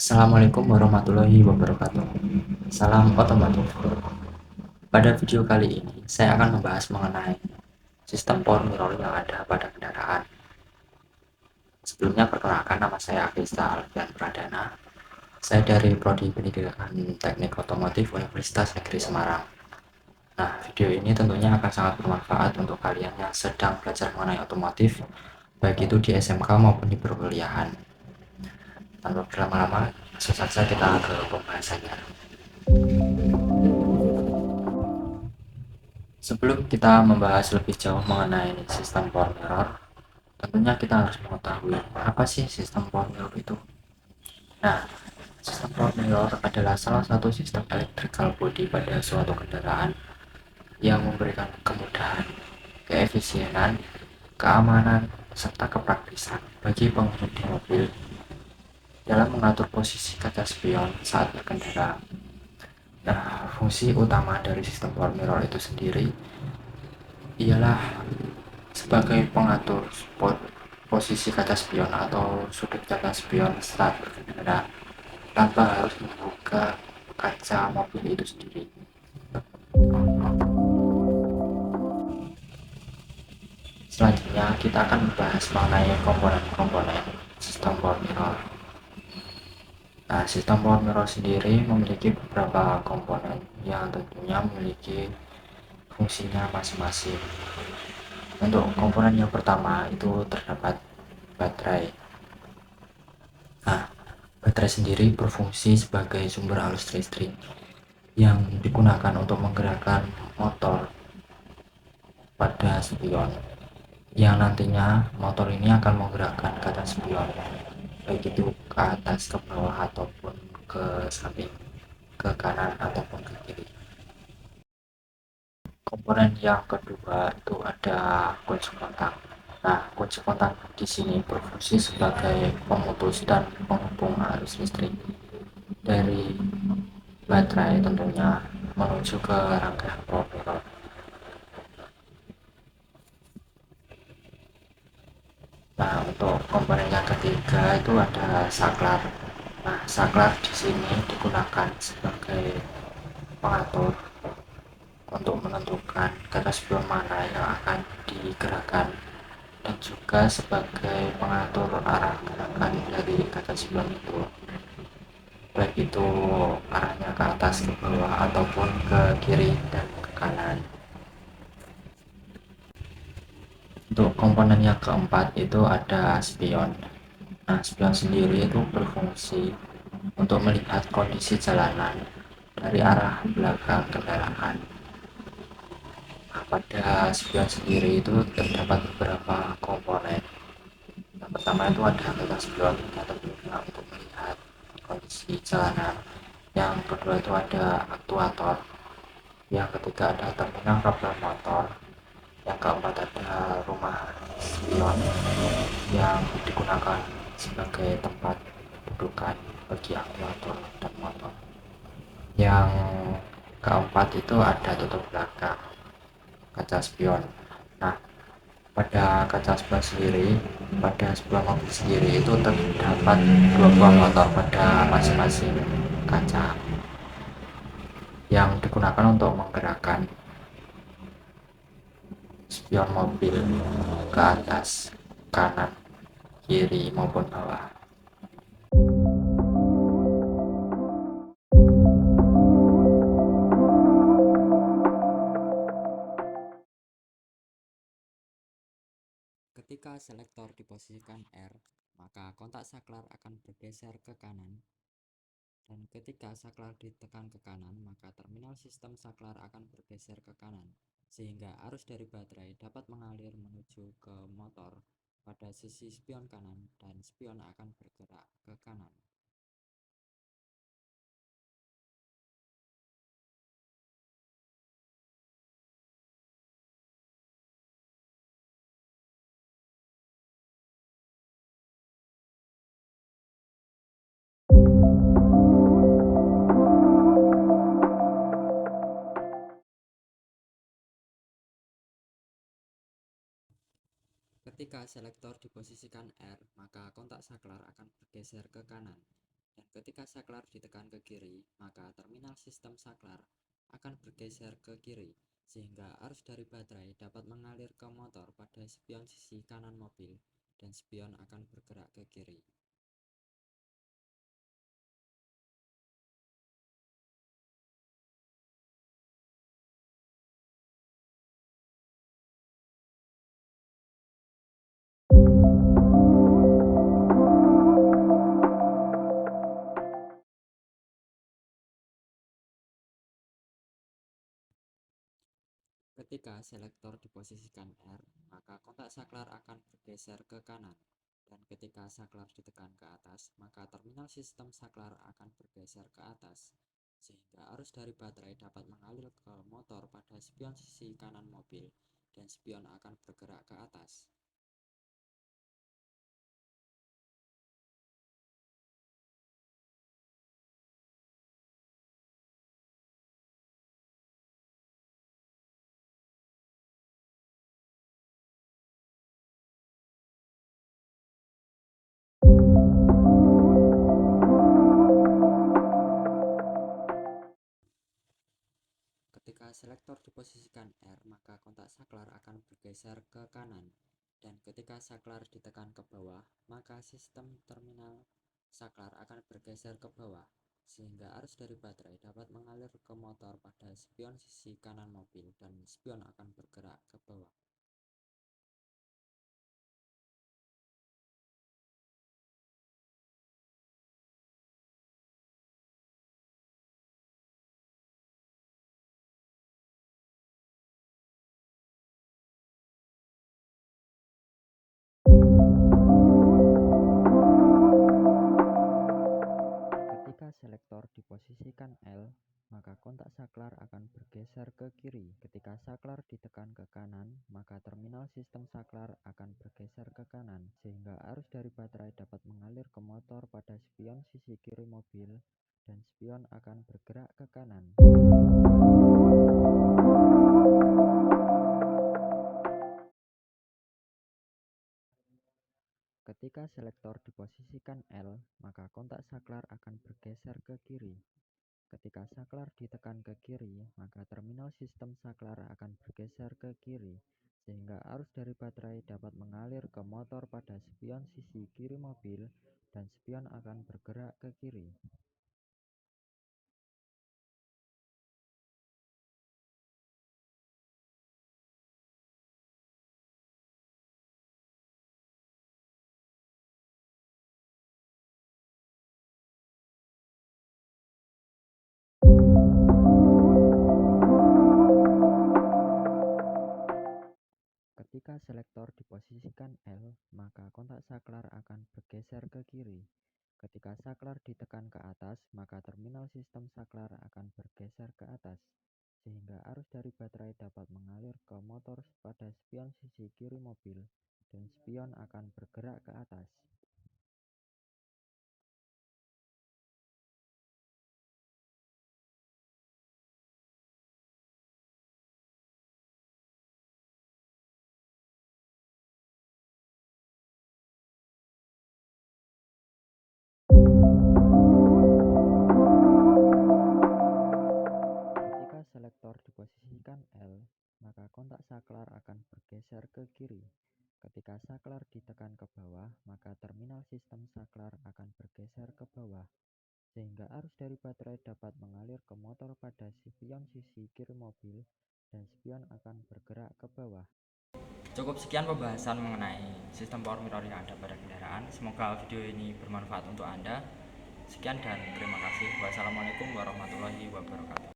Assalamualaikum warahmatullahi wabarakatuh. Salam otomotif. Pada video kali ini, saya akan membahas mengenai sistem power mirror yang ada pada kendaraan. Sebelumnya, perkenalkan, nama saya Agista Alfian Pradana. Saya dari Prodi Pendidikan Teknik Otomotif Universitas Negeri Semarang. Nah, video ini tentunya akan sangat bermanfaat untuk kalian yang sedang belajar mengenai otomotif, baik itu di SMK maupun di perkuliahan. Tanpa berlama-lama, langsung saja kita ke pembahasannya. Sebelum kita membahas lebih jauh mengenai sistem power mirror, tentunya kita harus mengetahui apa sih sistem power mirror itu. Nah, sistem power mirror adalah salah satu sistem electrical body pada suatu kendaraan yang memberikan kemudahan, keefisienan, keamanan, serta kepraktisan bagi pengemudi mobil dalam mengatur posisi kaca spion saat berkendara. Nah, fungsi utama dari sistem power mirror itu sendiri ialah sebagai pengatur posisi kaca spion atau sudut kaca spion saat berkendara tanpa harus membuka kaca mobil itu sendiri. Selanjutnya kita akan membahas mengenai komponen-komponen sistem power mirror. Nah, sistem power mirror sendiri memiliki beberapa komponen yang tentunya memiliki fungsinya masing-masing. Untuk komponen yang pertama itu terdapat baterai. Nah, baterai sendiri berfungsi sebagai sumber arus listrik yang digunakan untuk menggerakkan motor pada spion, yang nantinya motor ini akan menggerakkan ke atas spion, baik itu ke atas, ke bawah, ataupun ke samping, ke kanan ataupun ke kiri. Komponen yang kedua itu ada kunci kontak. Nah, kunci kontak di sini berfungsi sebagai pemutus dan penghubung arus listrik dari baterai tentunya menuju ke rangkaian power mirror. Nah, untuk komponen yang ketiga itu ada saklar. Nah, saklar di sini digunakan sebagai pengatur untuk menentukan garis spion mana yang akan digerakkan dan juga sebagai pengatur arah gerakan dari garis spion itu, baik itu arahnya ke atas, ke bawah, ataupun ke kiri dan ke kanan. Untuk komponen yang keempat itu ada spion. Nah, spion sendiri itu berfungsi untuk melihat kondisi jalanan dari arah belakang kendaraan. Nah, pada spion sendiri itu terdapat beberapa komponen. Yang pertama itu ada kaca spion yang tentunya untuk melihat kondisi jalanan. Yang kedua itu ada aktuator. Yang ketiga ada terminal kabel motor. Yang keempat ada rumah spion yang digunakan sebagai tempat dudukan bagi aktuator dan motor. Yang keempat itu ada tutup belakang kaca spion. Nah, pada kaca spion sendiri, pada sebuah mobil sendiri itu terdapat dua buah motor pada masing-masing kaca yang digunakan untuk menggerakkan spion mobil ke atas, kanan, kiri maupun bawah. Ketika selektor diposisikan R, maka kontak saklar akan bergeser ke kanan, dan ketika saklar ditekan ke kanan, maka terminal sistem saklar akan bergeser ke kanan, sehingga arus dari baterai dapat mengalir menuju ke motor pada sisi spion kanan, dan spion akan bergerak ke kanan. Ketika selektor diposisikan R, maka kontak saklar akan bergeser ke kanan, Dan ketika saklar ditekan ke kiri, maka terminal sistem saklar akan bergeser ke kiri, sehingga arus dari baterai dapat mengalir ke motor pada spion sisi kanan mobil, dan spion akan bergerak ke kiri. Ketika selektor diposisikan R, maka kontak saklar akan bergeser ke kanan. Dan ketika saklar ditekan ke atas, maka terminal sistem saklar akan bergeser ke atas, sehingga arus dari baterai dapat mengalir ke motor pada spion sisi kanan mobil, dan spion akan bergerak ke atas. Ketika selektor diposisikan R, maka kontak saklar akan bergeser ke kanan. Dan ketika saklar ditekan ke bawah, maka sistem terminal saklar akan bergeser ke bawah, sehingga arus dari baterai dapat mengalir ke motor pada spion sisi kanan mobil, dan spion akan bergerak ke bawah. Ketika selektor diposisikan L, maka kontak saklar akan bergeser ke kiri. Ketika saklar ditekan ke kanan, maka terminal sistem saklar akan bergeser ke kanan, sehingga arus dari baterai dapat mengalir ke motor pada spion sisi kiri mobil, dan spion akan bergerak ke kanan. Ketika selektor diposisikan L, maka kontak saklar akan bergeser ke kiri. Ketika saklar ditekan ke kiri, maka terminal sistem saklar akan bergeser ke kiri, sehingga arus dari baterai dapat mengalir ke motor pada spion sisi kiri mobil, dan spion akan bergerak ke kiri. Ketika selektor diposisikan L, maka kontak saklar akan bergeser ke kiri. Ketika saklar ditekan ke atas, maka terminal sistem saklar akan bergeser ke atas, sehingga arus dari baterai dapat mengalir ke motor pada spion sisi kiri mobil, dan spion akan bergerak ke atas. Ketika selektor diposisikan L, maka kontak saklar akan bergeser ke kiri. Ketika saklar ditekan ke bawah, maka terminal sistem saklar akan bergeser ke bawah, sehingga arus dari baterai dapat mengalir ke motor pada spion sisi kiri mobil, dan spion akan bergerak ke bawah. Cukup sekian pembahasan mengenai sistem power mirror yang ada pada kendaraan. Semoga video ini bermanfaat untuk Anda. Sekian dan terima kasih. Wassalamualaikum warahmatullahi wabarakatuh.